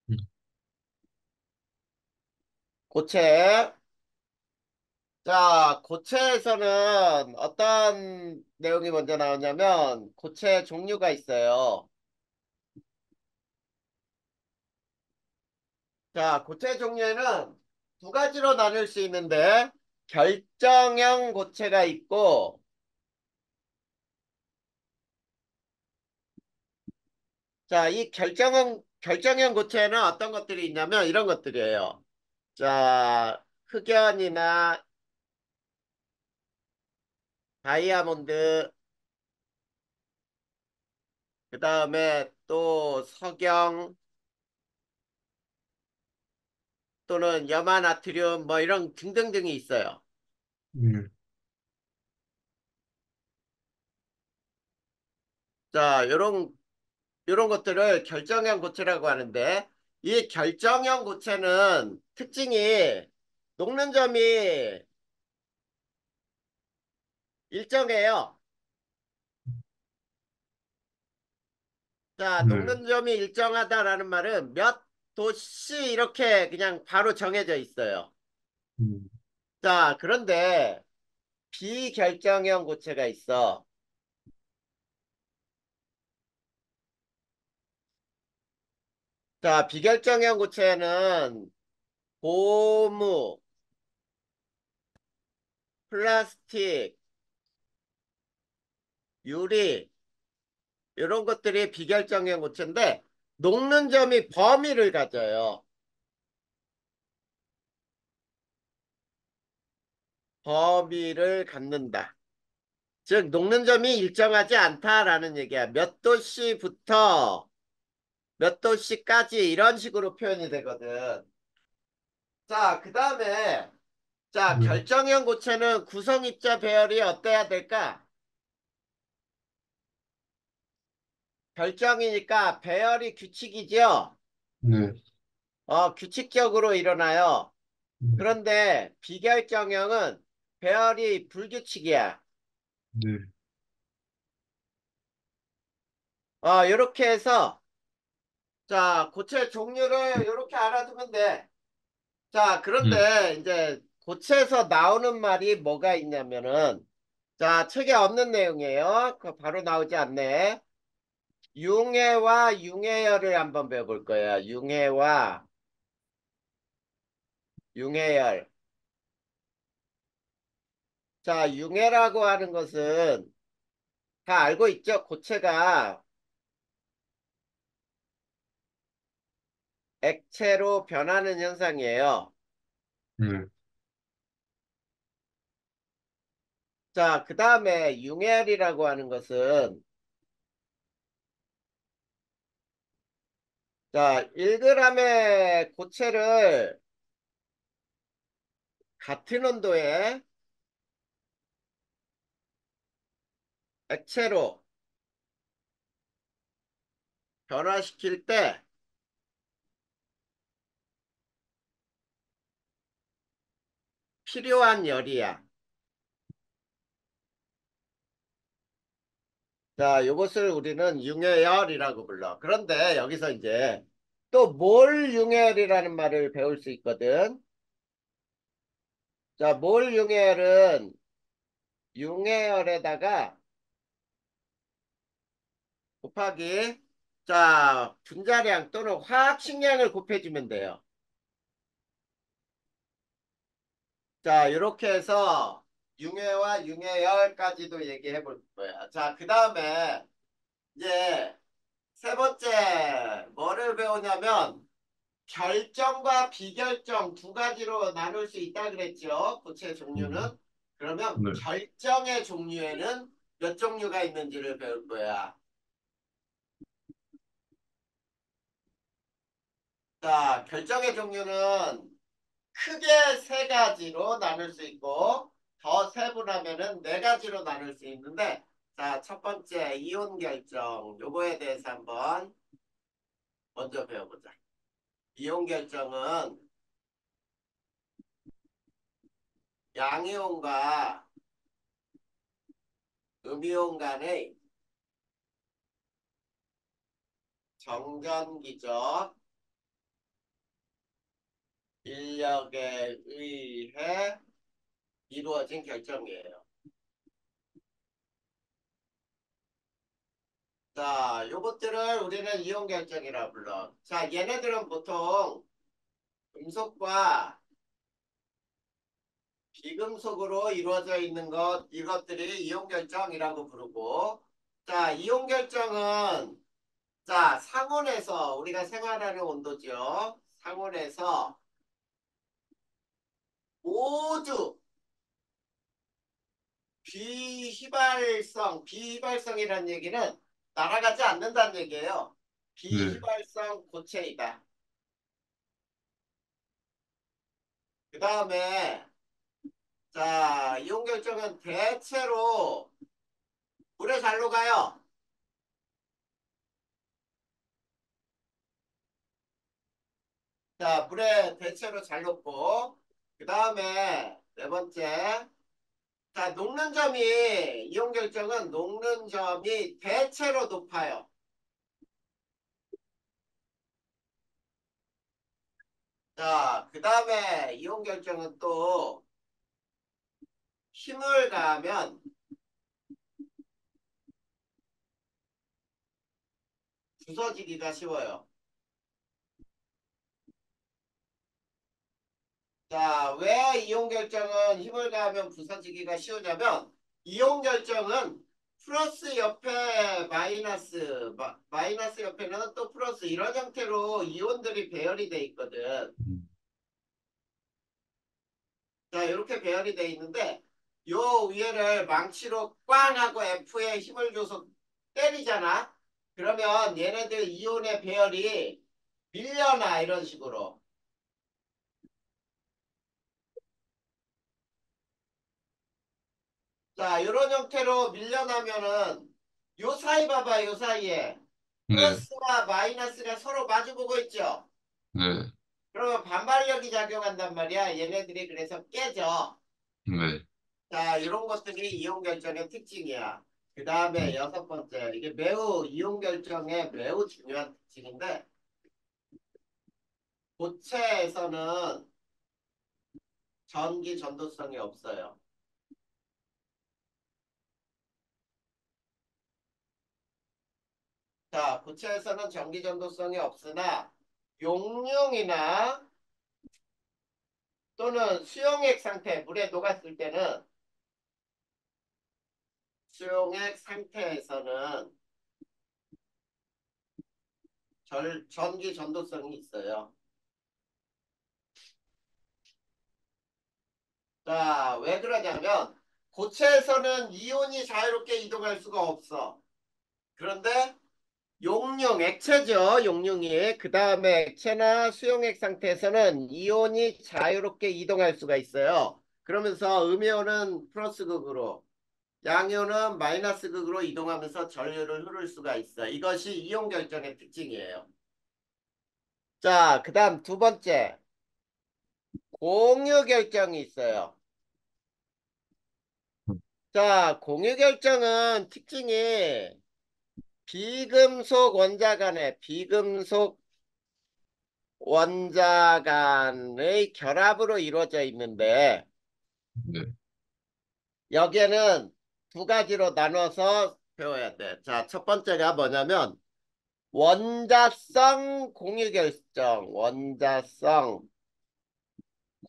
음, 고체. 자, 고체에서는 어떤 내용이 먼저 나오냐면, 고체 종류가 있어요. 자, 고체 종류에는 두 가지로 나눌 수 있는데, 결정형 고체가 있고, 자, 이 결정형 고체에는 어떤 것들이 있냐면, 이런 것들이에요. 자, 흑연이나 다이아몬드, 그 다음에 또 석영 또는 염화나트륨 뭐 이런 등등등이 있어요. 음, 자, 요런 것들을 결정형 고체라고 하는데 이 결정형 고체는 특징이 녹는 점이 일정해요. 자, 네. 녹는 점이 일정하다라는 말은 몇 도씨 이렇게 그냥 바로 정해져 있어요. 음, 자, 그런데 비결정형 고체가 있어. 자, 비결정형 고체는 고무, 플라스틱, 유리 이런 것들이 비결정형 고체인데 녹는 점이 범위를 가져요. 범위를 갖는다. 즉 녹는 점이 일정하지 않다라는 얘기야. 몇 도씨부터 몇 도씨까지 이런 식으로 표현이 되거든. 자, 그 다음에 자 네. 결정형 고체는 구성입자 배열이 어때야 될까? 결정이니까 배열이 규칙이죠. 네. 규칙적으로 일어나요. 네. 그런데 비결정형은 배열이 불규칙이야. 네. 이렇게 해서 자 고체 종류를 이렇게 알아두면 돼. 자 음, 그런데 이제 고체에서 나오는 말이 뭐가 있냐면은 자 책에 없는 내용이에요. 그 바로 나오지 않네. 융해와 융해열을 한번 배워볼 거야. 융해와 융해열. 자 융해라고 하는 것은 다 알고 있죠? 고체가 액체로 변하는 현상이에요. 네. 자, 그 다음에 융해열이라고 하는 것은 자, 1g의 고체를 같은 온도의 액체로 변화시킬 때 필요한 열이야. 자, 이것을 우리는 융해열이라고 불러. 그런데 여기서 이제 또 몰 융해열이라는 말을 배울 수 있거든. 자, 몰 융해열은 융해열에다가 곱하기 자, 분자량 또는 화학식량을 곱해주면 돼요. 자, 이렇게 해서 융해와 융해열까지도 얘기해 볼 거야. 자, 그 다음에 이제 세 번째 뭐를 배우냐면 결정과 비결정 두 가지로 나눌 수 있다 그랬죠. 고체 종류는. 그러면 네. 결정의 종류에는 몇 종류가 있는지를 배울 거야. 자, 결정의 종류는 크게 세 가지로 나눌 수 있고 더 세분하면은 네 가지로 나눌 수 있는데 자, 첫 번째 이온 결정 요거에 대해서 한번 먼저 배워보자. 이온 결정은 양이온과 음이온 간의 정전기적 인력에 의해 이루어진 결정이에요. 자, 요것들을 우리는 이용 결정이라 불러. 자, 얘네들은 보통 금속과 비금속으로 이루어져 있는 이것들이 이용 결정이라고 부르고, 자, 이용 결정은 자, 상온에서 우리가 생활하는 온도죠. 상온에서 모두 비휘발성이라는 얘기는 날아가지 않는다는 얘기예요. 네, 비휘발성 고체이다. 그 다음에 자, 이온 결정은 대체로 물에 잘 녹아요. 자, 물에 대체로 잘 녹고 그 다음에 네 번째 자, 녹는 점이 이온 결정은 녹는 점이 대체로 높아요. 자, 그 다음에 이온 결정은 또 힘을 가하면 부서지기가 쉬워요. 자, 왜 이온 결정은 힘을 가하면 부서지기가 쉬우냐면 이온 결정은 플러스 옆에 마이너스, 마이너스 옆에는 또 플러스 이런 형태로 이온들이 배열이 돼 있거든. 음, 자, 이렇게 배열이 돼 있는데 요 위에를 망치로 꽝 하고 F에 힘을 줘서 때리잖아. 그러면 얘네들 이온의 배열이 밀려나 이런 식으로. 자, 이런 형태로 밀려나면은 요 사이 봐봐, 요 사이에 네, 플러스와 마이너스가 서로 마주보고 있죠. 네, 그러면 반발력이 작용한단 말이야. 얘네들이 그래서 깨져. 네, 자, 이런 것들이 이온 결정의 특징이야. 그 다음에 음, 여섯 번째, 이게 매우 이온 결정의 매우 중요한 특징인데 고체에서는 전기 전도성이 없어요. 자, 고체에서는 전기 전도성이 없으나 용융이나 또는 수용액 상태, 물에 녹았을 때는 수용액 상태에서는 전기 전도성이 있어요. 자, 왜 그러냐면 고체에서는 이온이 자유롭게 이동할 수가 없어. 그런데 용융, 액체죠. 용융이. 그 다음에 액체나 수용액 상태에서는 이온이 자유롭게 이동할 수가 있어요. 그러면서 음이온은 플러스 극으로, 양이온은 마이너스 극으로 이동하면서 전류를 흐를 수가 있어. 이것이 이온 결정의 특징이에요. 자, 그 다음 두 번째. 공유 결정이 있어요. 자, 공유 결정은 특징이 비금속 원자 간의 비금속 원자 간의 결합으로 이루어져 있는데 네, 여기에는 두 가지로 나눠서 배워야 돼. 자, 첫 번째가 뭐냐면 원자성 공유 결정, 원자성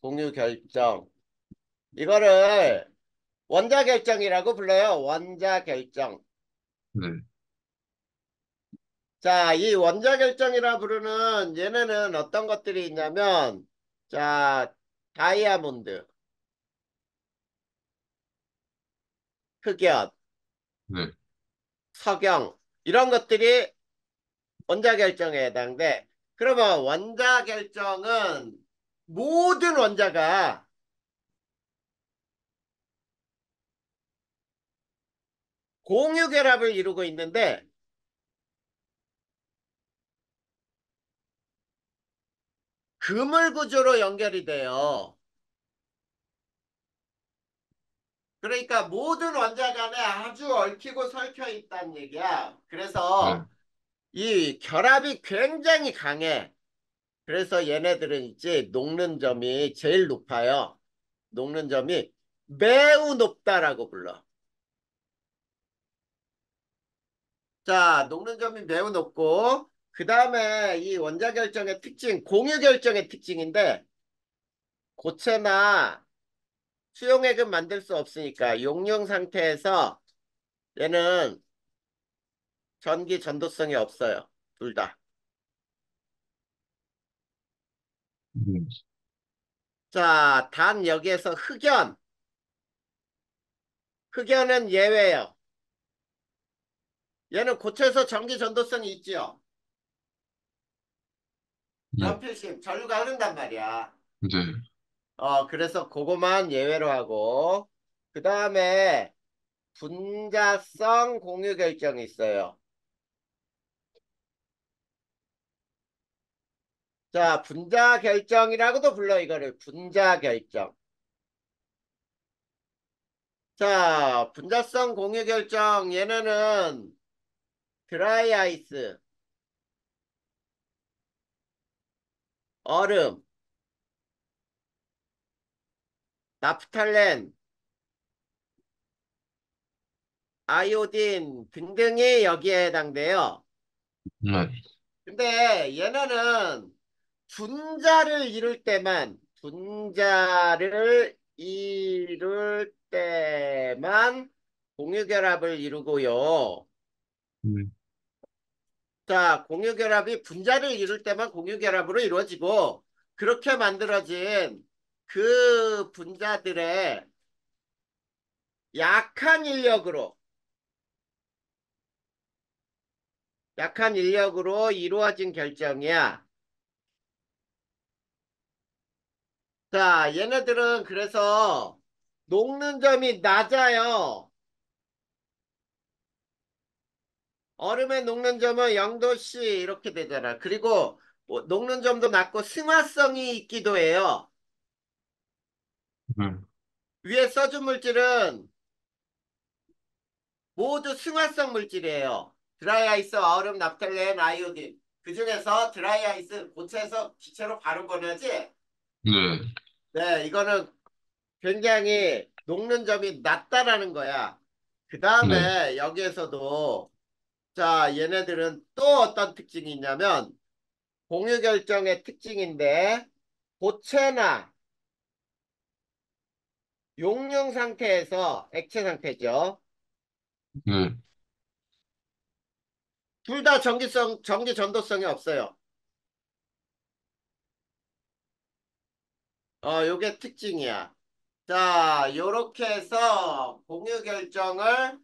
공유 결정. 이거를 원자 결정이라고 불러요. 원자 결정. 네, 자, 이 원자 결정이라 부르는 얘네는 어떤 것들이 있냐면 자, 다이아몬드, 흑연, 네, 석영 이런 것들이 원자 결정에 해당돼. 그러면 원자 결정은 모든 원자가 공유 결합을 이루고 있는데 그물 구조로 연결이 돼요. 그러니까 모든 원자 간에 아주 얽히고 설켜 있다는 얘기야. 네, 그래서 이 결합이 굉장히 강해. 그래서 얘네들은 있지, 녹는 점이 제일 높아요. 녹는 점이 매우 높다라고 불러. 자, 녹는 점이 매우 높고, 그 다음에 이 원자 결정의 특징, 공유 결정의 특징인데, 고체나 수용액은 만들 수 없으니까 용융 상태에서 얘는 전기 전도성이 없어요. 둘 다. 네. 자, 단 여기에서 흑연. 흑연은 예외예요. 얘는 고체에서 전기 전도성이 있지요. 네. 연필심, 전류가 흐른단 말이야. 네. 그래서 그거만 예외로 하고, 그 다음에 분자성 공유 결정이 있어요. 자, 분자 결정이라고도 불러, 이거를. 분자 결정. 자, 분자성 공유 결정, 얘네는 드라이 아이스, 얼음, 나프탈렌, 아이오딘 등등이 여기에 해당돼요. 네. 근데 얘네는 분자를 이룰 때만 공유결합을 이루고요. 네. 자, 공유결합이 분자를 이룰 때만 공유결합으로 이루어지고, 그렇게 만들어진 그 분자들의 약한 인력으로, 약한 인력으로 이루어진 결정이야. 자, 얘네들은 그래서 녹는 점이 낮아요. 얼음의 녹는 점은 0도씨 이렇게 되잖아. 그리고 뭐 녹는 점도 낮고 승화성이 있기도 해요. 네. 위에 써준 물질은 모두 승화성 물질이에요. 드라이아이스, 얼음, 납탈렌, 아이오딘. 그중에서 드라이아이스 고체에서 기체로 바로 보내지. 네. 네, 이거는 굉장히 녹는 점이 낮다라는 거야. 그 네. 다음에 여기에서도 자, 얘네들은 또 어떤 특징이 있냐면 공유 결정의 특징인데 고체나 용융 상태에서 액체 상태죠. 네. 둘 다 전기 전도성이 없어요. 요게 특징이야. 자, 요렇게 해서 공유 결정을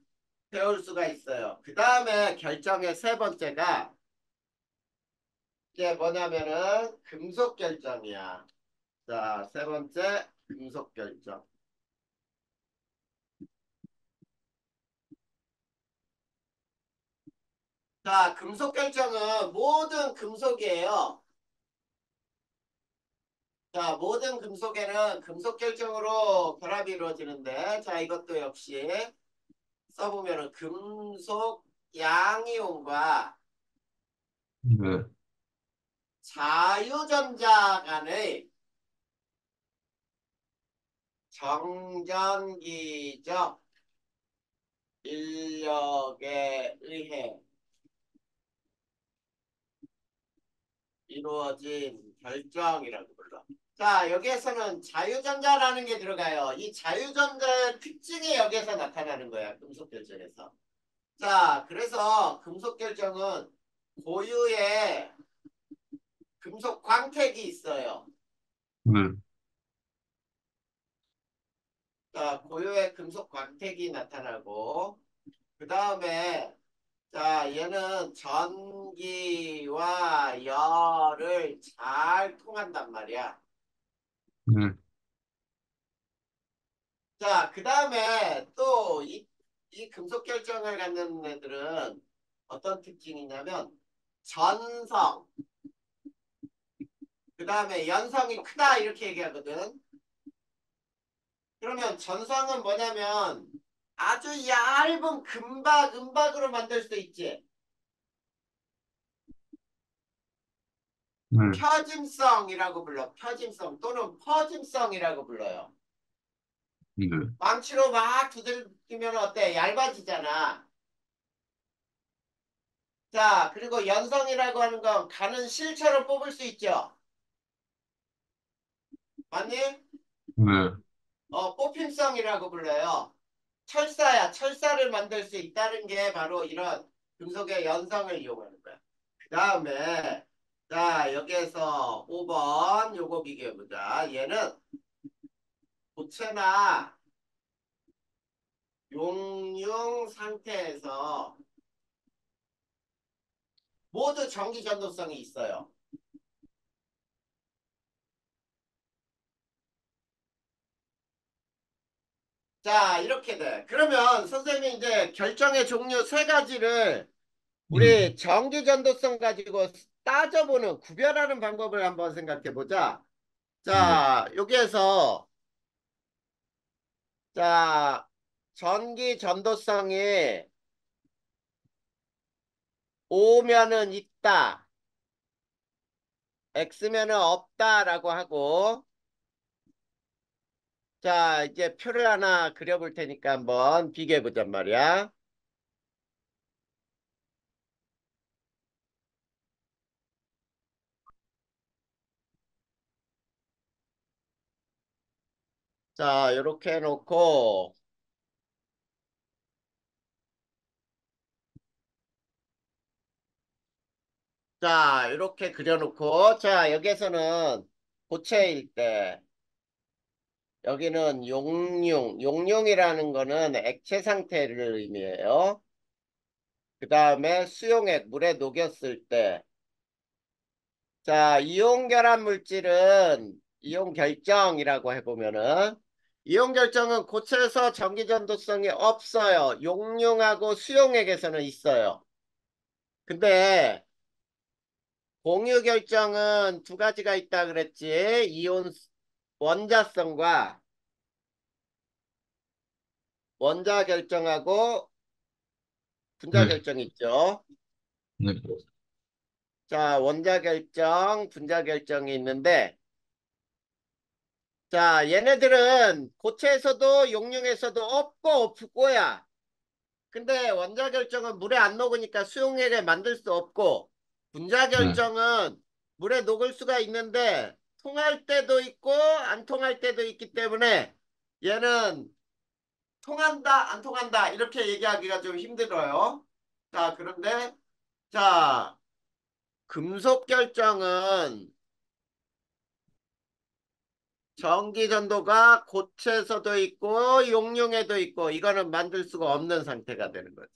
배울 수가 있어요. 그 다음에 결정의 세 번째가 이게 뭐냐면은 금속 결정이야. 자, 세 번째 금속 결정. 자, 금속 결정은 모든 금속이에요. 자, 모든 금속에는 금속 결정으로 결합이 이루어지는데, 자, 이것도 역시 써보면은 금속 양이온과 네. 자유전자 간의 정전기적 인력에 의해 이루어진 결정이라고 불러. 자, 여기에서는 자유전자라는 게 들어가요. 이 자유전자의 특징이 여기에서 나타나는 거야. 금속 결정에서. 자, 그래서 금속 결정은 고유의 금속 광택이 있어요. 네. 자, 고유의 금속 광택이 나타나고, 그 다음에, 자, 얘는 전기와 열을 잘 통한단 말이야. 네. 자, 그 다음에 또 이 금속 결정을 갖는 애들은 어떤 특징이냐면, 전성, 그 다음에 연성이 크다, 이렇게 얘기하거든. 그러면 전성은 뭐냐면, 아주 얇은 금박으로 만들 수 있지. 네, 펴짐성이라고 불러. 펴짐성 또는 퍼짐성이라고 불러요. 네, 망치로 막 두들기면 어때? 얇아지잖아. 자, 그리고 연성이라고 하는 건 가는 실처럼 뽑을 수 있죠. 맞니? 네, 뽑힘성이라고 불러요. 철사야. 철사를 만들 수 있다는 게 바로 이런 금속의 연성을 이용하는 거야. 그 다음에, 자, 여기에서 5번 요거 비교해보자. 얘는 고체나 용융 상태에서 모두 전기 전도성이 있어요. 자, 이렇게 돼. 그러면 선생님이 이제 결정의 종류 세 가지를 우리 전기 전도성 가지고 따져보는 구별하는 방법을 한번 생각해 보자. 네, 자, 여기에서 자, 전기 전도성이 O면은 있다, X면은 없다라고 하고, 자, 이제 표를 하나 그려볼 테니까 한번 비교해 보잔 말이야. 자, 이렇게 해놓고, 자, 이렇게 그려놓고, 자, 여기에서는 고체일 때, 여기는 용융, 용융이라는 거는 액체 상태를 의미해요. 그 다음에 수용액, 물에 녹였을 때, 자, 이온 결합 물질은 이온 결정이라고 해보면은 이온 결정은 고체에서 전기 전도성이 없어요. 용융하고 수용액에서는 있어요. 근데 공유 결정은 두 가지가 있다 그랬지. 이온 원자성과 원자 결정하고 분자 네, 결정이 있죠. 네, 자, 원자 결정, 분자 결정이 있는데 자, 얘네들은 고체에서도 용융에서도 없고 없고야. 근데 원자 결정은 물에 안 녹으니까 수용액을 만들 수 없고 분자 네, 결정은 물에 녹을 수가 있는데 통할 때도 있고 안 통할 때도 있기 때문에 얘는 통한다, 안 통한다 이렇게 얘기하기가 좀 힘들어요. 자, 그런데 자, 금속 결정은 전기 전도가 고체에서도 있고 용융에도 있고 이거는 만들 수가 없는 상태가 되는 거지.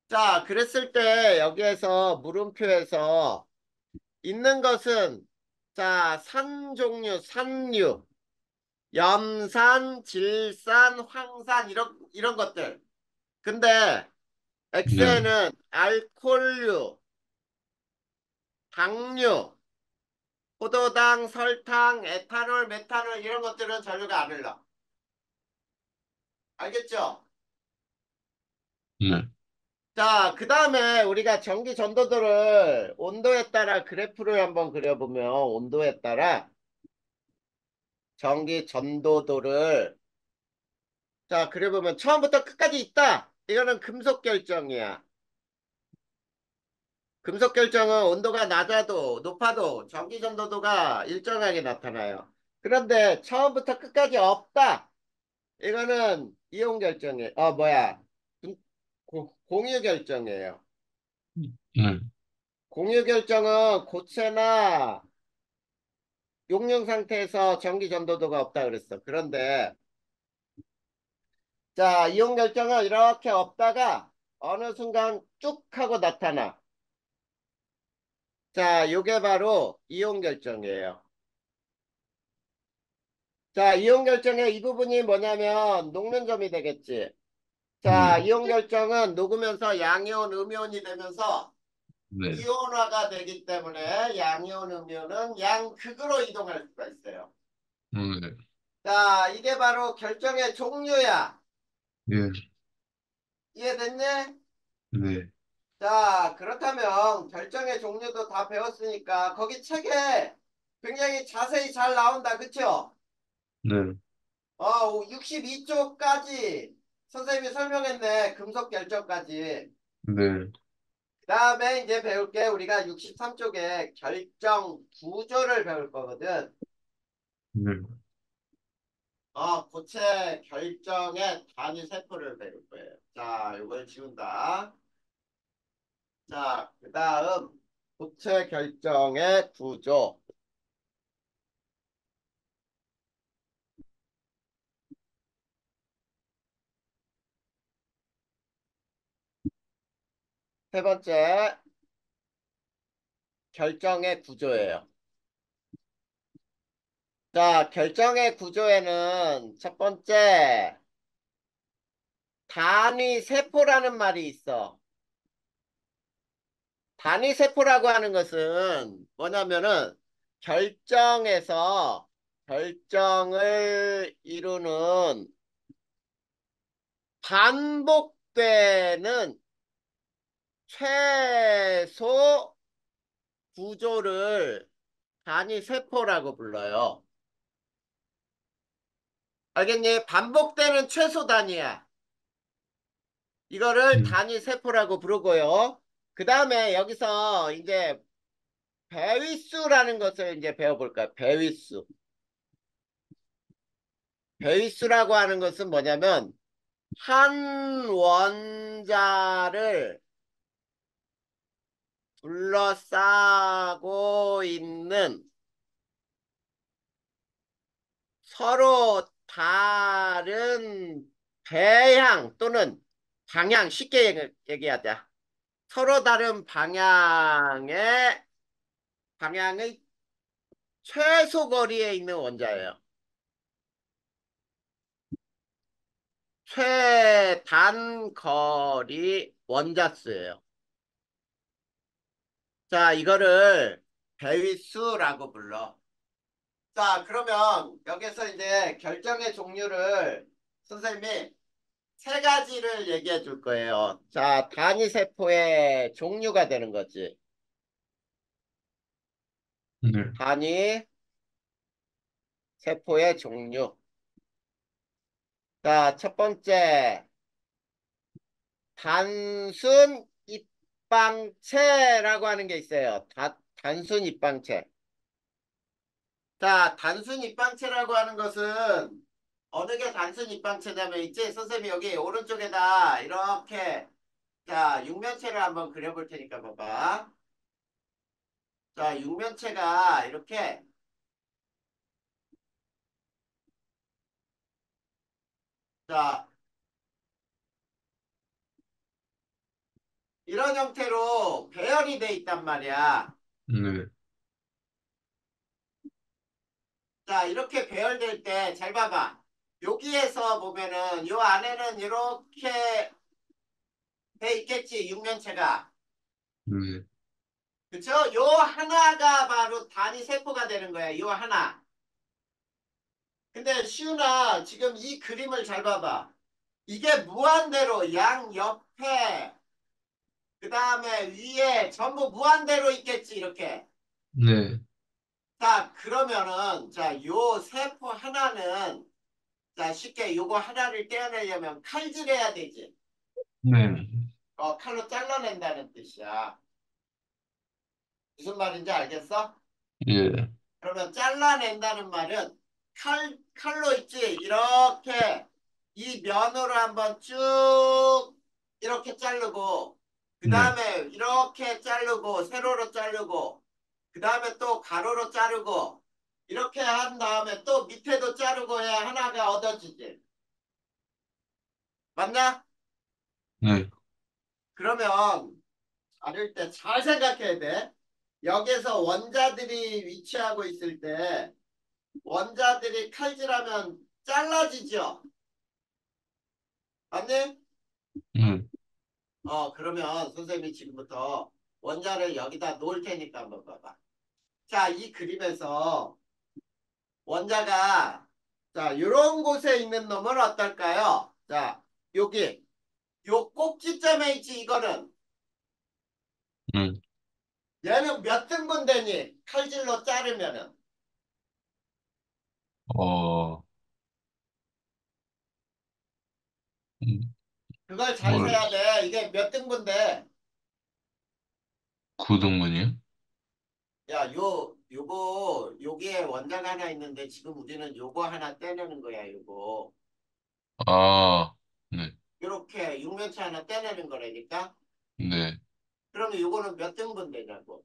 자, 그랬을 때 여기에서 물음표에서 있는 것은 자, 산 종류, 산류, 염산, 질산, 황산 이런 것들. 근데 네, X에는 알코올류, 당류, 포도당, 설탕, 에탄올, 메탄올 이런 것들은 전류가 안 흘러. 알겠죠? 네, 자, 그 다음에 우리가 전기 전도도를 온도에 따라 그래프를 한번 그려보면 온도에 따라 전기 전도도를 자, 그려보면 처음부터 끝까지 있다. 이거는 금속 결정이야. 금속 결정은 온도가 낮아도 높아도 전기 전도도가 일정하게 나타나요. 그런데 처음부터 끝까지 없다. 이거는 이온 결정이에요. 공유 결정이에요. 네, 공유 결정은 고체나 용융 상태에서 전기 전도도가 없다 그랬어. 그런데 자, 이온 결정은 이렇게 없다가 어느 순간 쭉 하고 나타나. 자, 요게 바로 이온 결정이에요. 자, 이온 결정의 이 부분이 뭐냐면 녹는 점이 되겠지. 네, 자, 이온 결정은 녹으면서 양이온, 음이온이 되면서 네, 이온화가 되기 때문에 양이온, 음이온은 양극으로 이동할 수가 있어요. 네, 자, 이게 바로 결정의 종류야. 예, 이해됐니? 네. 자, 그렇다면 결정의 종류도 다 배웠으니까 거기 책에 굉장히 자세히 잘 나온다. 그쵸? 네, 62쪽까지 선생님이 설명했네. 금속 결정까지. 네, 그 다음에 이제 배울 게 우리가 63쪽에 결정 구조를 배울 거거든. 네, 고체 결정의 단위 세포를 배울 거예요. 자, 이걸 지운다. 자, 그 다음 고체 결정의 구조. 세 번째, 결정의 구조예요. 자, 결정의 구조에는 첫 번째, 단위 세포라는 말이 있어. 단위 세포라고 하는 것은 뭐냐면은 결정에서 결정을 이루는 반복되는 최소 구조를 단위 세포라고 불러요. 알겠니? 반복되는 최소 단위야. 이거를 음, 단위 세포라고 부르고요. 그 다음에 여기서 이제 배위수라는 것을 이제 배워볼까요? 배위수. 배위수라고 하는 것은 뭐냐면 한 원자를 둘러싸고 있는 서로 다른 배향 또는 방향, 쉽게 얘기하자. 서로 다른 방향의 최소 거리에 있는 원자예요. 최단거리 원자수예요. 자, 이거를 배위수라고 불러. 자, 그러면 여기서 이제 결정의 종류를 선생님이 세 가지를 얘기해 줄 거예요. 자, 단위 세포의 종류가 되는 거지. 네, 단위 세포의 종류. 자, 첫 번째, 단순 입방체라고 하는 게 있어요. 단순 입방체. 자, 단순 입방체라고 하는 것은 어느 게 단순 입방체냐면 있지? 선생님이 여기 오른쪽에다 이렇게 자, 육면체를 한번 그려볼 테니까 봐봐. 자, 육면체가 이렇게 자, 이런 형태로 배열이 돼 있단 말이야. 네, 자, 이렇게 배열될 때 잘 봐봐. 여기에서 보면은 요 안에는 이렇게 돼 있겠지, 육면체가. 네, 그쵸? 요 하나가 바로 단위 세포가 되는 거야. 요 하나. 근데 시윤아, 지금 이 그림을 잘 봐봐. 이게 무한대로 양 옆에, 그 다음에 위에 전부 무한대로 있겠지, 이렇게. 네, 자, 그러면은, 자, 요 세포 하나는, 자, 쉽게 요거 하나를 떼어내려면 칼질해야 되지. 네, 칼로 잘라낸다는 뜻이야. 무슨 말인지 알겠어? 예, 그러면 잘라낸다는 말은 칼로 있지. 이렇게 이 면으로 한번 쭉 이렇게 자르고, 그 네, 다음에 이렇게 자르고, 세로로 자르고, 그 다음에 또 가로로 자르고, 이렇게 한 다음에 또 밑에도 자르고 해야 하나가 얻어지지. 맞나? 네, 그러면 자를 때 잘 생각해야 돼. 여기서 원자들이 위치하고 있을 때 원자들이 칼질하면 잘라지죠. 맞니? 네, 그러면 선생님이 지금부터 원자를 여기다 놓을 테니까 한번 봐봐. 자, 이 그림에서 원자가 자, 이런 곳에 있는 놈은 어떨까요? 자, 여기 요 꼭지점에 있지 이거는. 응. 얘는 몇 등분 되니? 칼질로 자르면은. 어, 음, 그걸 잘 세야 모르겠어. 돼. 이게 몇 등분 돼? 구동문이요? 야, 요게 원자가 하나 있는데 지금 우리는 요거 하나 떼내는 거야, 요거. 아, 네, 이렇게 육면체 하나 떼내는 거라니까? 네. 그러면 요거는 몇 등분 되냐고.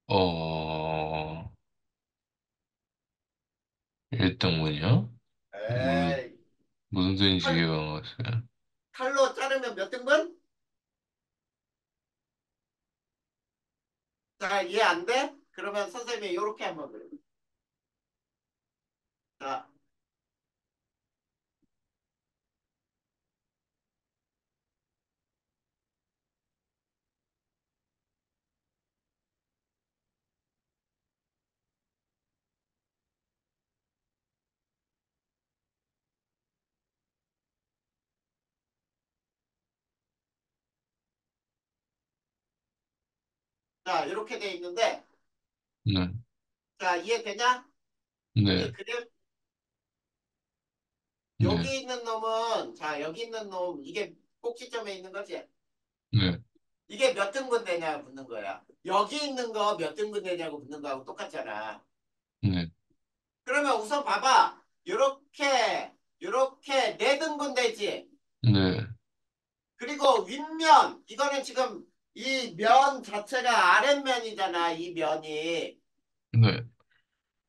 어, 1등분이요? 무슨, 에이, 무슨 소리인지 칼, 이해가 안 갔어요. 칼로 자르면 몇 등분? 자, 이해 안 돼? 그러면 선생님이 요렇게 한번 그려. 자, 자, 이렇게 돼 있는데, 네, 자, 이해되냐? 이 네, 그림? 네, 여기 있는 놈은, 자, 여기 있는 놈, 이게 꼭지점에 있는 거지? 네, 이게 몇 등분 되냐 묻는 거야. 여기 있는 거 몇 등분 되냐고 묻는 거하고 똑같잖아. 네, 그러면 우선 봐봐. 요렇게 네 등분 되지. 네, 그리고 윗면, 이거는 지금 이 면 자체가 아랫면이잖아, 이 면이. 네,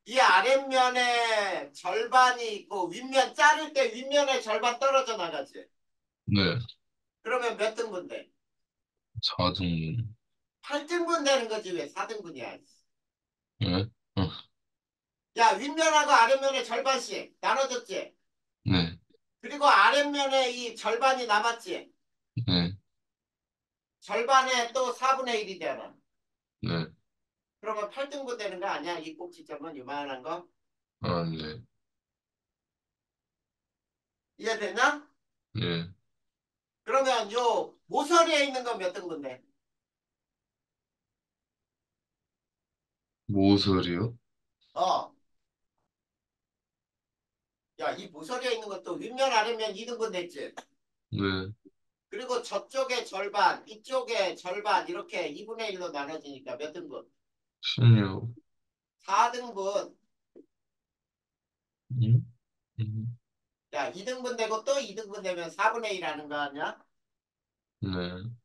이 아랫면에 절반이 있고 윗면 자를 때 윗면에 절반 떨어져 나가지. 네. 그러면 몇 등분 돼? 4등분. 8등분 되는 거지 왜 4등분이야. 네, 어, 야, 윗면하고 아랫면에 절반씩 나눠졌지. 네, 그리고 아랫면에 이 절반이 남았지. 네, 절반에 또 4분의 1이 되나. 네. 그러면 8등분 되는 거 아니야? 이 꼭지점은 요만한 거. 아, 네, 이해되냐? 네. 그러면 요 모서리에 있는 건 몇 등분 돼? 모서리요? 어. 야, 이 모서리에 있는 것도 윗면 아랫면 2등분 됐지. 네, 그리고 저쪽에 절반, 이쪽에 절반 이렇게 2분의 1로 나눠지니까 몇 등분? 16. 4등분. 음? 음, 야, 2등분 되고 또 2등분 되면 4분의 1 하는 거 아니야? 네.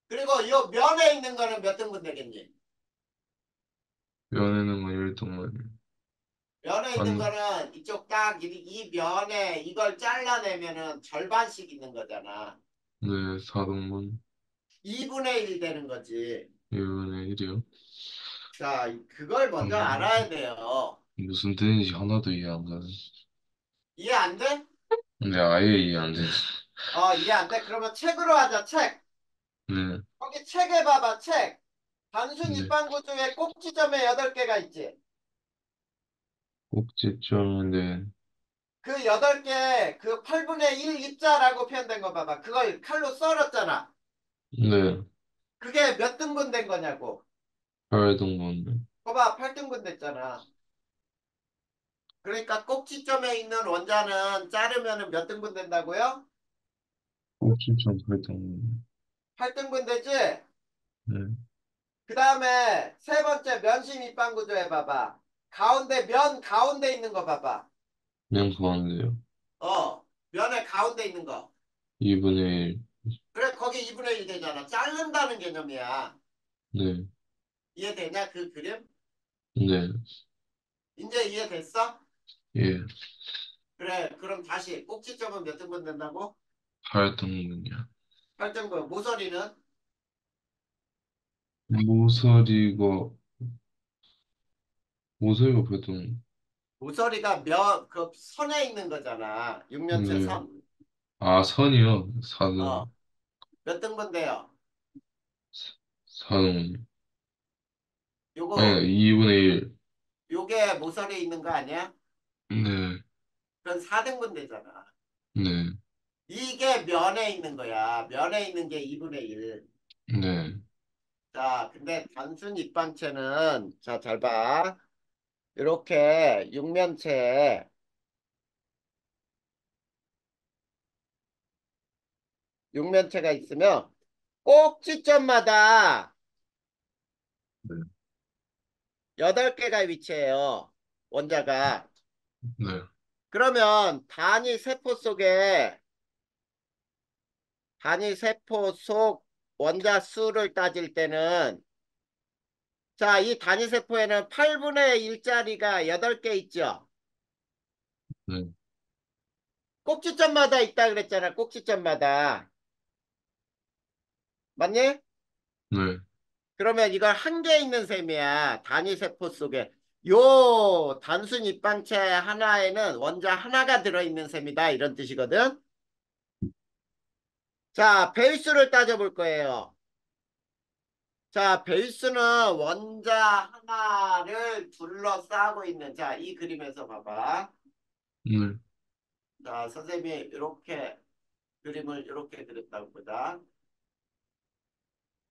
그리고 요 면에 있는 거는 몇 등분 되겠니? 면에는 뭐 1등분. 면에 있는 안, 거는 이쪽 딱 이 면에 이걸 잘라내면은 절반씩 있는 거잖아. 네, 4등분. 2분의 1 되는 거지. 1분의 1이요? 자, 그걸 먼저 알아야 돼요. 무슨 뜻인지 하나도 이해 안 가네. 이해 안 돼? 근데 아예 이해 안 돼. 이해 안 돼? 그러면 책으로 하자, 책. 네, 거기 책에 봐봐, 책. 단순 네. 입방 구조에 꼭지점에 8개가 있지. 꼭지점인데, 그 8개, 그 8분의 1 입자라고 표현된 거 봐봐. 그걸 칼로 썰었잖아. 네, 그게 몇 등분 된 거냐고. 8등분. 봐봐, 8등분 됐잖아. 그러니까 꼭지점에 있는 원자는 자르면 몇 등분 된다고요? 꼭지점 8등분. 8등분 되지? 네, 그 다음에 세 번째 면심 입방 구조 해봐봐. 가운데 면 가운데 있는 거 봐봐. 면 가운데요. 면의 가운데 있는 거. 2분의 1. 그래, 거기 2분의 1 되잖아. 자른다는 개념이야. 네, 이해되냐, 그 그림? 네, 이제 이해됐어? 예. 그래, 그럼 다시 꼭지점은 몇 등분 된다고? 8등분이요. 8등분. 모서리는? 모서리가, 모서리가 8등분. 모서리가 그 선에 있는 거잖아. 육면체 네. 선. 아, 선이요? 어, 4등, 몇 등분 돼요? 4등분. 요거, 아니, 2분의 1. 요게 모서리에 있는 거 아니야? 네, 그건 4등분 되잖아. 네, 이게 면에 있는 거야. 면에 있는 게 2분의 1. 네, 자, 근데 단순 입방체는, 자, 잘 봐. 이렇게 육면체가 있으면 꼭지점마다 네, 8개가 위치해요. 원자가. 네, 그러면 단위 세포 속 원자 수를 따질 때는 자, 이 단위 세포에는 8분의 1짜리가 8개 있죠. 네, 꼭지점마다 있다 그랬잖아. 꼭지점마다. 맞니? 네, 그러면 이걸 한 개 있는 셈이야. 단위 세포 속에. 요 단순 입방체 하나에는 원자 하나가 들어있는 셈이다. 이런 뜻이거든. 자, 배수를 따져볼 거예요. 자, 배수는 원자 하나를 둘러싸고 있는, 자, 이 그림에서 봐봐. 네, 자, 선생님이 이렇게 그림을 이렇게 그렸다고 보자.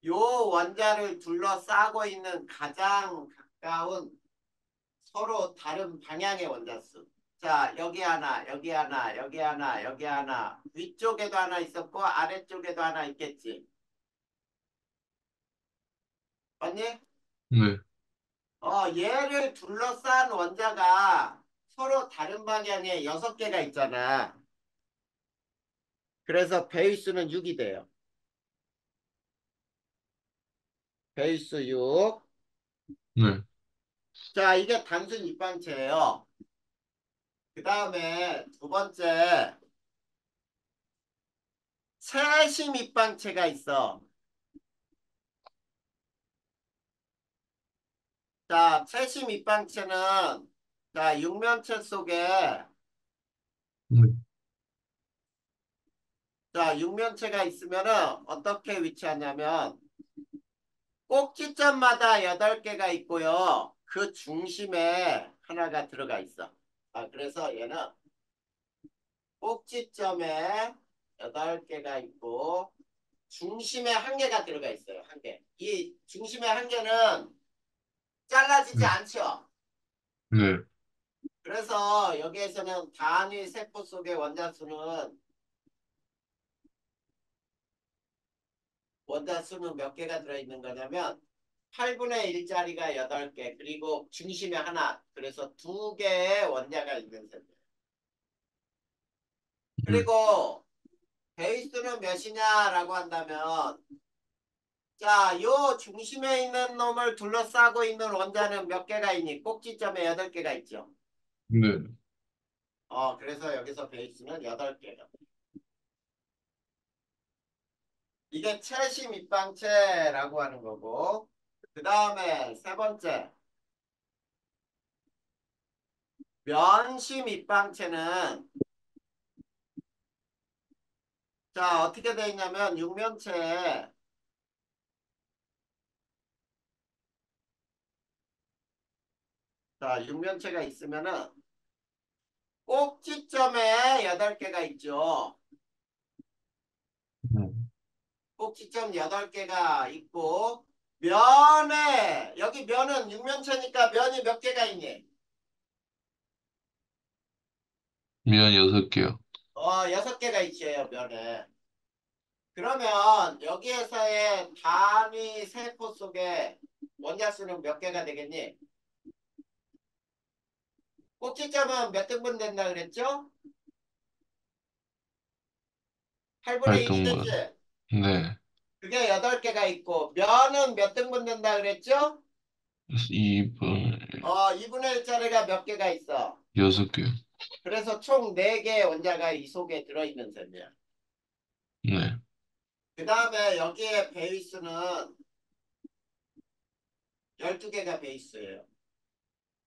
요 원자를 둘러싸고 있는 가장 가까운 서로 다른 방향의 원자수. 자, 여기 하나, 여기 하나, 여기 하나, 여기 하나. 위쪽에도 하나 있었고 아래쪽에도 하나 있겠지. 맞니? 네, 얘를 둘러싼 원자가 서로 다른 방향에 6개가 있잖아. 그래서 배위수는 6이 돼요. 배위수 6. 네, 자, 이게 단순 입방체예요. 그 다음에 두 번째, 최심 입방체가 있어. 자, 최심 입방체는 자, 육면체 속에 네, 자, 육면체가 있으면은 어떻게 위치하냐면 꼭지점마다 8개가 있고요. 그 중심에 하나가 들어가 있어. 아, 그래서 얘는 꼭지점에 8개가 있고 중심에 한 개가 들어가 있어요. 한 개. 이 중심의 한 개는 잘라지지 않죠. 네, 그래서 여기에서는 단위 세포 속의 원자수는 몇 개가 들어있는 거냐면 8분의 1짜리가 8개 그리고 중심에 하나 그래서 2개의 원자가 있는 셈이에요. 네, 그리고 베이스는 몇이냐라고 한다면 자, 요 중심에 있는 놈을 둘러싸고 있는 원자는 몇 개가 있니? 꼭지점에 8개가 있죠. 네, 그래서 여기서 베이스는 8개가. 이게 최심 입방체라고 하는 거고 그 다음에 세 번째 면심 입방체는 자, 어떻게 돼 있냐면 육면체에 자, 육면체가 있으면은 꼭지점에 8개가 있죠. 네. 꼭지점 8개가 있고 면에 여기 면은 육면체니까 면이 몇 개가 있니? 면 6개요. 6개가 있어요, 면에. 그러면 여기에서의 단위 세포 속에 원자수는 몇 개가 되겠니? 꼭지점은 몇 등분 된다 그랬죠? 8분의 1이 8등분. 되지? 네, 그게 8개가 있고 면은 몇 등분 된다 그랬죠? 2분, 2분의 1짜리가 몇 개가 있어? 6개요. 그래서 총 4개의 원자가 이 속에 들어있는 셈이야. 네, 그 다음에 여기에 베이스는 12개가 베이스예요.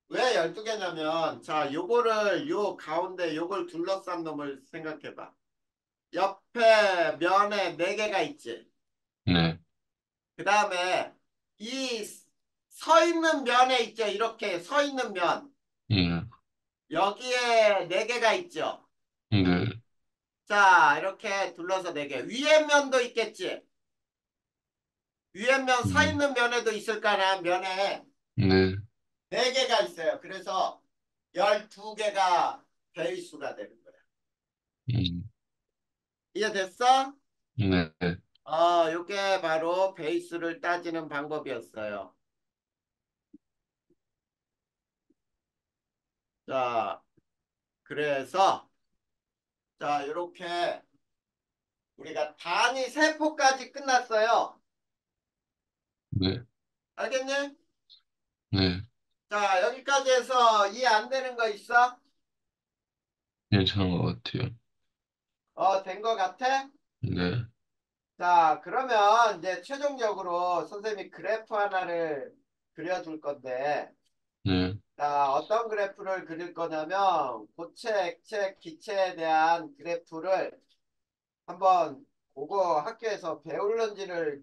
왜 12개냐면 자 요거를 요 가운데 요걸 둘러싼 놈을 생각해봐. 옆에 면에 4개가 있지. 네, 그 다음에 이 서 있는 면에 있죠. 이렇게 서 있는 면. 네, 여기에 4개가 있죠. 네, 자, 이렇게 둘러서 4개. 위에 면도 있겠지? 위에 면, 서 음, 있는 면에도 있을 거나 면에 네, 4개가 있어요. 그래서 12개가 배수가 되는 거야. 음, 이해됐어? 네, 요게 바로 베이스를 따지는 방법이었어요. 자, 그래서, 자, 이렇게 우리가 단위 세포까지 끝났어요. 네, 알겠니? 네, 자, 여기까지 해서 이해 안 되는 거 있어? 괜찮은 것 같아요. 된 거 같아? 네, 자, 그러면 이제 최종적으로 선생님이 그래프 하나를 그려줄 건데, 네, 자, 어떤 그래프를 그릴 거냐면, 고체, 액체, 기체에 대한 그래프를 한번 그거 학교에서 배울는지를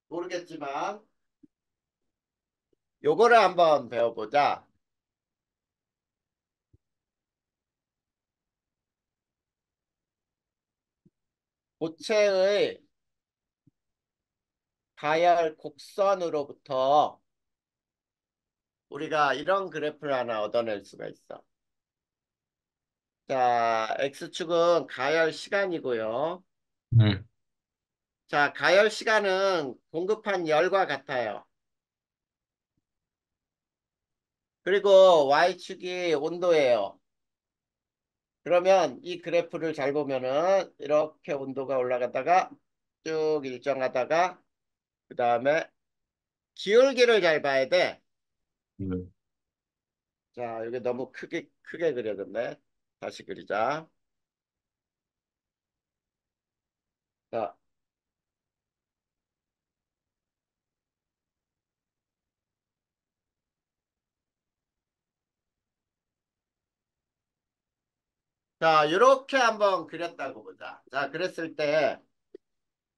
모르겠지만, 요거를 한번 배워보자. 고체의 가열 곡선으로부터 우리가 이런 그래프를 하나 얻어낼 수가 있어. 자, X축은 가열 시간이고요. 네, 자, 가열 시간은 공급한 열과 같아요. 그리고 Y축이 온도예요. 그러면 이 그래프를 잘 보면은 이렇게 온도가 올라가다가 쭉 일정하다가 그 다음에 기울기를 잘 봐야 돼. 네, 자, 이게 너무 크게 그려졌네. 다시 그리자. 자, 자, 이렇게 한번 그렸다고 보자. 자, 그랬을 때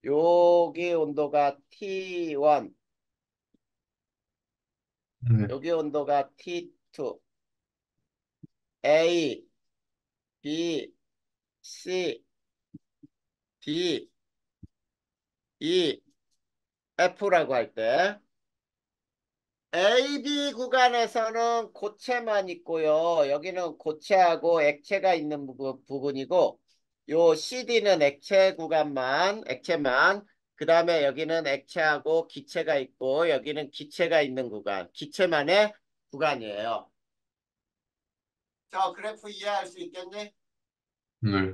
여기 온도가 T1, 네, 여기 온도가 T2, A, B, C, D, E, F라고 할 때 AB 구간에서는 고체만 있고요. 여기는 고체하고 액체가 있는 부분이고 요 CD는 액체 구간만, 액체만. 그 다음에 여기는 액체하고 기체가 있고 여기는 기체가 있는 구간, 기체만의 구간이에요. 저 그래프 이해할 수 있겠니? 네,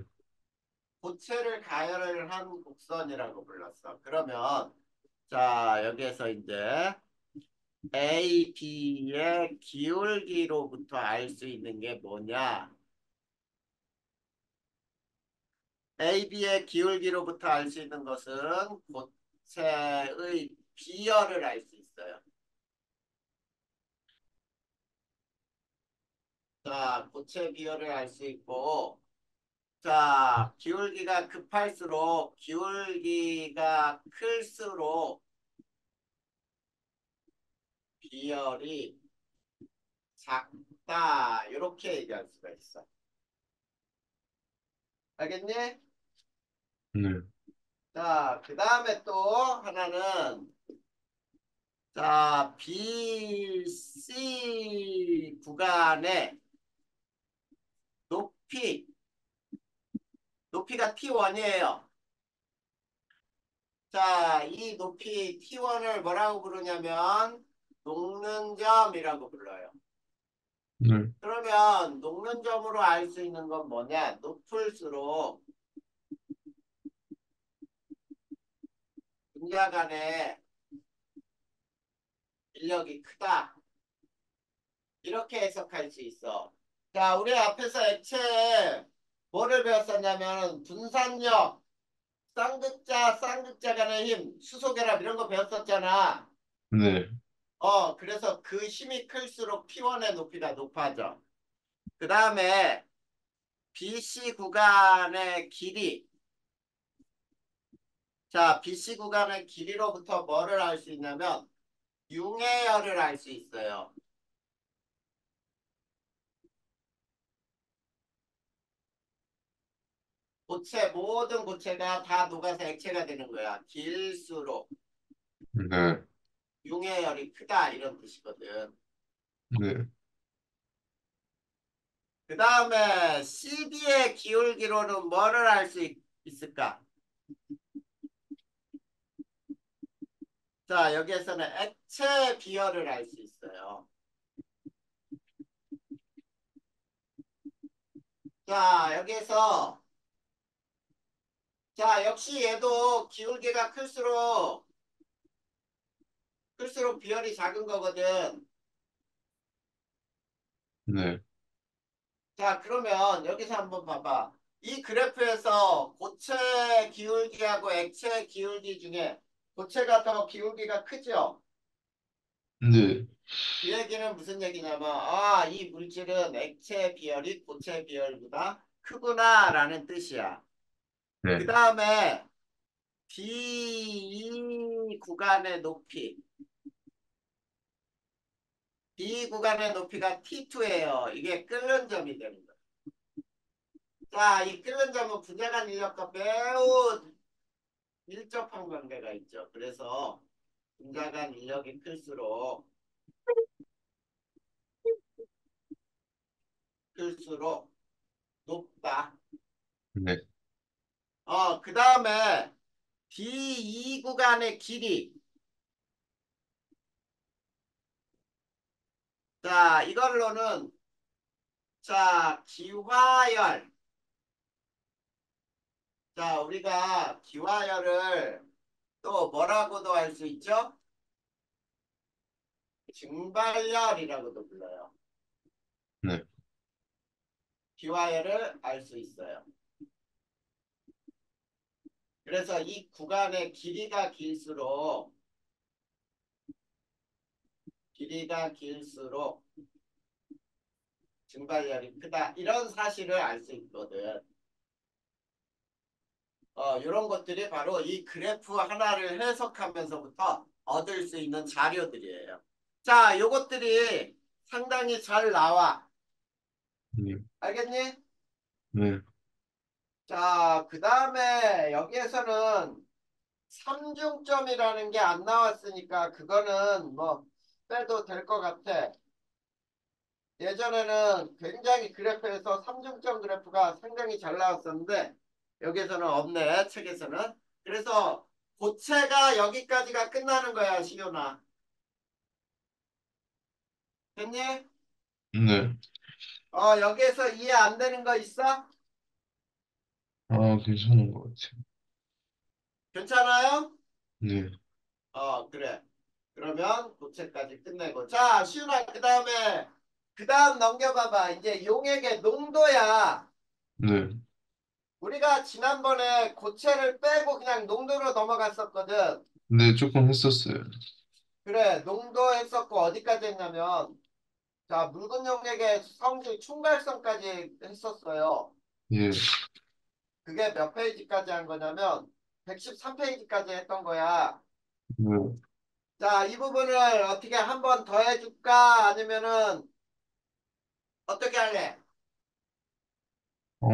고체를 가열을 한 곡선이라고 불렀어. 그러면 자 여기에서 이제 A, B의 기울기로부터 알 수 있는 게 뭐냐? A, B의 기울기로부터 알 수 있는 것은 고체의 비열을 알 수 있어요. 자, 고체 비열을 알 수 있고, 자, 기울기가 급할수록, 기울기가 클수록 비열이 작다. 이렇게 얘기할 수가 있어. 알겠니? 네, 자, 그 다음에 또 하나는 자, BC 구간의 높이, 높이가 T1이에요. 자, 이 높이 T1을 뭐라고 부르냐면 녹는 점이라고 불러요. 네, 그러면 녹는 점으로 알 수 있는 건 뭐냐? 높을수록 분자 간의 인력이 크다. 이렇게 해석할 수 있어. 자, 우리 앞에서 액체 뭐를 배웠었냐면 분산력, 쌍극자 간의 힘, 수소결합 이런 거 배웠었잖아. 네, 그래서 그 힘이 클수록 P1의 높이가 높아져. 그 다음에 BC 구간의 길이. 자, BC 구간의 길이로부터 뭐를 알 수 있냐면 융해열을 알 수 있어요. 고체, 모든 고체가 다 녹아서 액체가 되는 거야. 길수록 네. 융의 열이 크다 이런 뜻이거든. 네. 그 다음에 CD의 기울기로는 뭐를 알 수 있을까? 자, 여기에서는 액체 비열을 알 수 있어요. 자, 여기에서 자, 역시 얘도 기울기가 클수록 비열이 작은 거거든. 네. 자, 그러면 여기서 한번 봐봐. 이 그래프에서 고체 기울기하고 액체 기울기 중에 고체가 더 기울기가 크죠? 네. 그 얘기는 무슨 얘기냐면, 아, 이 물질은 액체 비열이 고체 비열보다 크구나라는 뜻이야. 그 네. 다음에 B 구간의 높이, B 구간의 높이가 T2예요. 이게 끓는 점이 되는 거야. 자, 이 끓는 점은 분자간 인력과 매우 밀접한 관계가 있죠. 그래서 분자간 인력이 클수록 높다. 네. 그 다음에 D2 구간의 길이. 자, 이걸로는 자, 기화열. 자, 우리가 기화열을 또 뭐라고도 할 수 있죠? 증발열이라고도 불러요. 네. 기화열을 알 수 있어요. 그래서 이 구간의 길이가 길수록 증발열이 크다. 이런 사실을 알 수 있거든. 이런 것들이 바로 이 그래프 하나를 해석하면서부터 얻을 수 있는 자료들이에요. 자, 요것들이 상당히 잘 나와. 네. 알겠니? 네. 자, 그 다음에 여기에서는 삼중점이라는 게 안 나왔으니까 그거는 뭐 빼도 될 것 같아. 예전에는 굉장히 그래프에서 삼중점 그래프가 상당히 잘 나왔었는데 여기에서는 없네, 책에서는. 그래서 고체가 여기까지가 끝나는 거야, 시효나. 됐니? 네. 여기에서 이해 안 되는 거 있어? 아, 괜찮은 것 같아요. 괜찮아요? 네. 그래. 그러면 고체까지 끝내고. 자, 시윤아, 그 다음 넘겨봐봐. 이제 용액의 농도야. 네. 우리가 지난번에 고체를 빼고 그냥 농도로 넘어갔었거든. 네, 조금 했었어요. 그래, 농도 했었고, 어디까지 했냐면, 자, 묽은 용액의 성질 충발성까지 했었어요. 예. 그게 몇 페이지까지 한 거냐면, 113페이지까지 했던 거야. 네. 자, 이 부분을 어떻게 한 번 더 해줄까? 아니면은, 어떻게 할래? 어,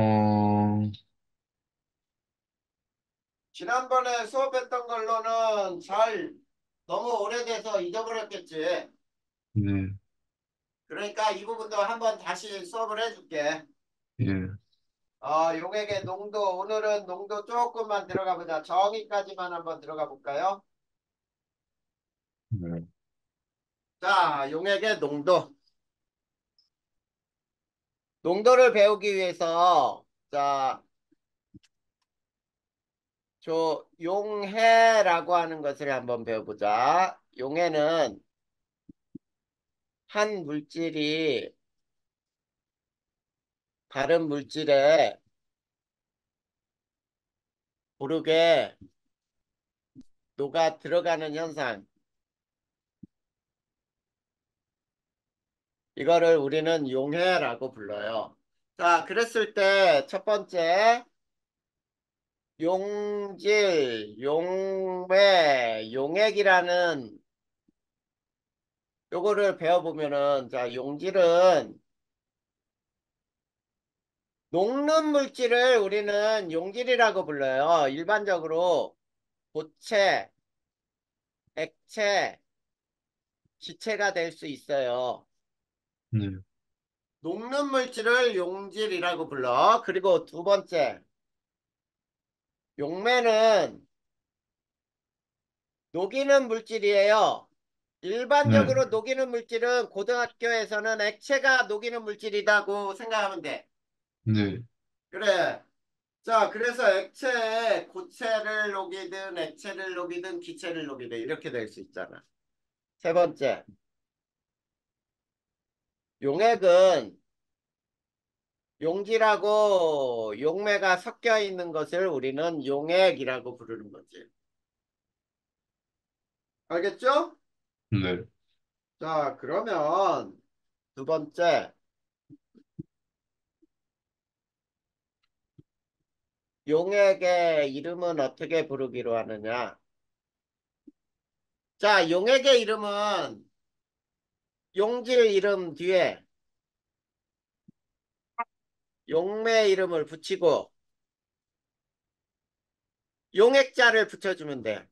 지난번에 수업했던 걸로는 너무 오래돼서 잊어버렸겠지. 네. 그러니까 이 부분도 한번 다시 수업을 해줄게. 예. 용액의 농도, 오늘은 농도 조금만 들어가 보자. 정의까지만 한번 들어가 볼까요? 네. 자, 용액의 농도. 농도를 배우기 위해서, 자, 용해라고 하는 것을 한번 배워보자. 용해는 한 물질이 다른 물질에 고르게 녹아 들어가는 현상. 이거를 우리는 용해라고 불러요. 자, 그랬을 때 첫 번째 용질, 용매, 용액이라는 요거를 배워보면은 자, 용질은 녹는 물질을 우리는 용질이라고 불러요. 일반적으로 고체, 액체, 기체가 될 수 있어요. 네, 녹는 물질을 용질이라고 불러. 그리고 두 번째, 용매는 녹이는 물질이에요. 네, 일반적으로 녹이는 물질은 고등학교에서는 액체가 녹이는 물질이라고 생각하면 돼. 네, 그래. 자, 그래서 액체에 고체를 녹이든 액체를 녹이든 기체를 녹이든 이렇게 될 수 있잖아. 세 번째, 용액은 용질하고 용매가 섞여 있는 것을 우리는 용액이라고 부르는 거지. 알겠죠? 네, 자, 그러면 두 번째, 용액의 이름은 어떻게 부르기로 하느냐? 자, 용액의 이름은 용질 이름 뒤에 용매 이름을 붙이고 용액자를 붙여주면 돼.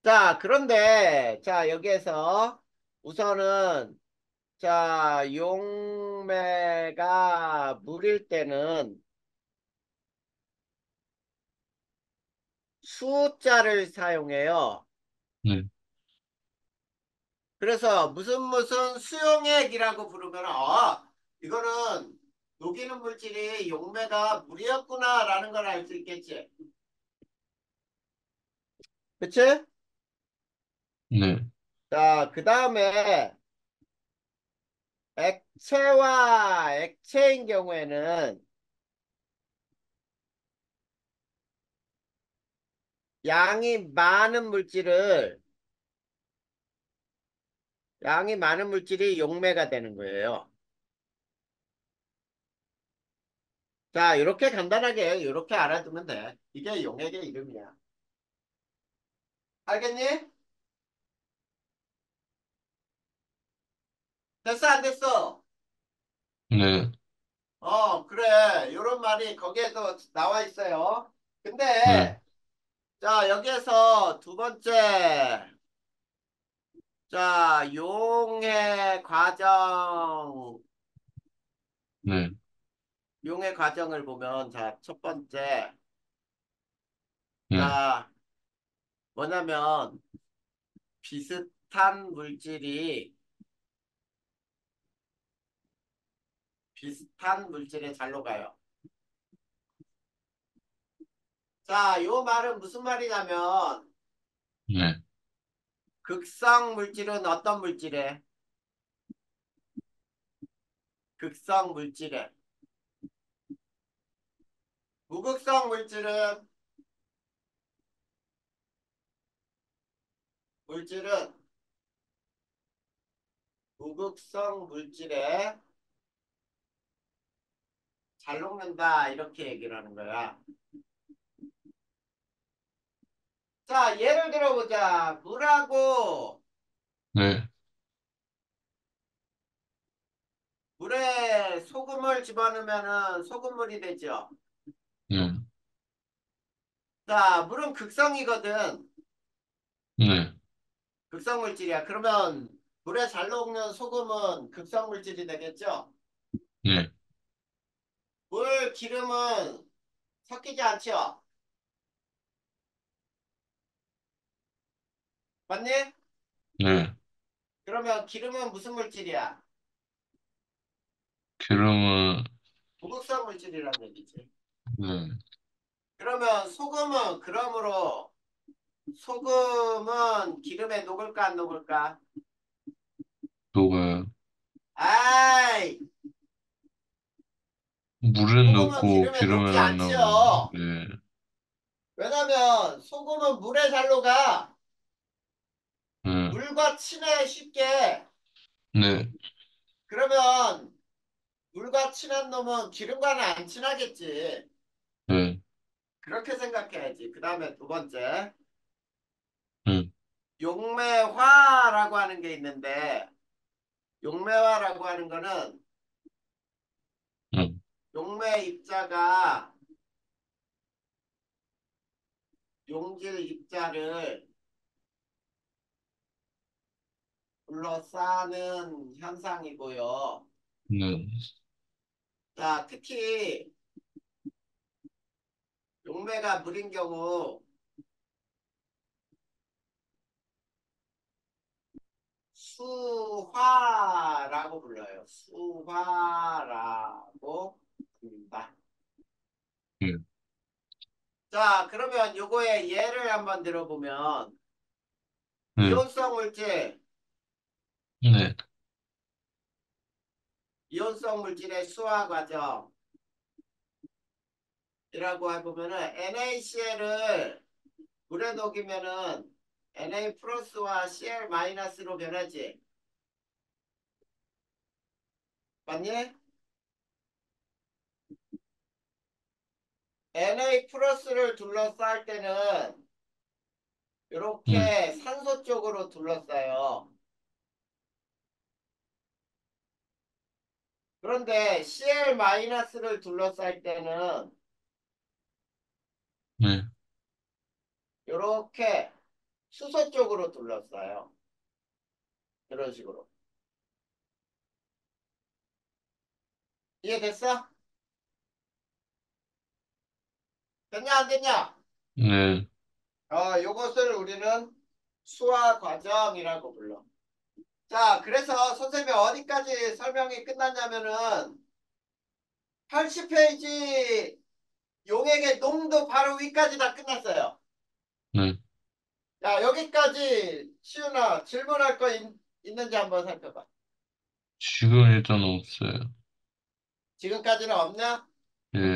자, 그런데, 자, 여기에서 우선은, 자, 용매가 물일 때는 수자를 사용해요. 네, 그래서 무슨 수용액이라고 부르면, 이거는 녹이는 물질이 용매가 물이었구나라는 걸 알 수 있겠지. 그치? 네, 자, 그 다음에 액체와 액체인 경우에는 양이 많은 물질이 용매가 되는 거예요. 자, 이렇게 간단하게 이렇게 알아두면 돼. 이게 용액의 이름이야. 알겠니? 됐어, 안 됐어? 네, 그래. 이런 말이 거기에서 나와 있어요. 네, 근데, 자, 여기에서 두 번째, 자, 네, 용의 과정을 보면, 자, 첫 번째, 네, 자, 뭐냐면, 비슷한 물질이 비슷한 물질에 잘로 가요. 자, 요 말은 무슨 말이냐면 네, 극성 물질은 어떤 물질에? 극성 물질에. 무극성 물질은 무극성 물질에 잘 녹는다 이렇게 얘기를 하는 거야. 자, 예를 들어보자. 네, 물에 소금을 집어넣으면은 소금물이 되죠. 네, 자, 물은 극성이거든. 네, 극성 물질이야. 그러면 물에 잘 녹는 소금은 극성 물질이 되겠죠? 네, 물, 기름은 섞이지 않죠? 맞니? 네. 그러면 기름은 무슨 물질이야? 기름은, 무극성 물질이란 얘기지. 네, 그러면 소금은 기름에 녹을까 안 녹을까? 녹아요. 아이, 물은 소금은 녹고 기름에 녹지 기름은 안 녹은, 않지요. 네, 왜냐면 소금은 물에 잘 녹아. 네, 물과 친해 쉽게. 네, 그러면 물과 친한 놈은 기름과는 안 친하겠지. 네, 그렇게 생각해야지. 그 다음에 두 번째, 네, 용매화라고 하는 게 있는데, 용매화라고 하는 거는 네, 용매 입자가 용질 입자를 둘러싸는 현상이고요. 네, 자, 특히 용매가 물인 경우 수화라고 불러요. 수화라고 부릅니다. 네, 자, 그러면 요거의 예를 한번 들어보면 네, 이온성 물질, 네, 이온성 물질의 수화 과정이라고 해보면은 NaCl을 물에 녹이면은 Na 플러스와 Cl 마이너스로 변하지. 맞니? Na 플러스를 둘러쌀 때는 네, 이렇게 산소 쪽으로 둘러싸요. 그런데 Cl 마이너스를 둘러쌀 때는 네. 이렇게 수소 쪽으로 둘러싸요. 이런 식으로. 이해됐어? 됐냐, 안 됐냐? 네. 요것을 우리는 수화 과정이라고 불러. 자, 그래서 선생님이 어디까지 설명이 끝났냐면은 80페이지 용액의 농도 바로 위까지 다 끝났어요. 네. 자, 여기까지 시윤아 질문할 거 있는지 한번 살펴봐. 지금 일단 없어요. 지금까지는 없냐?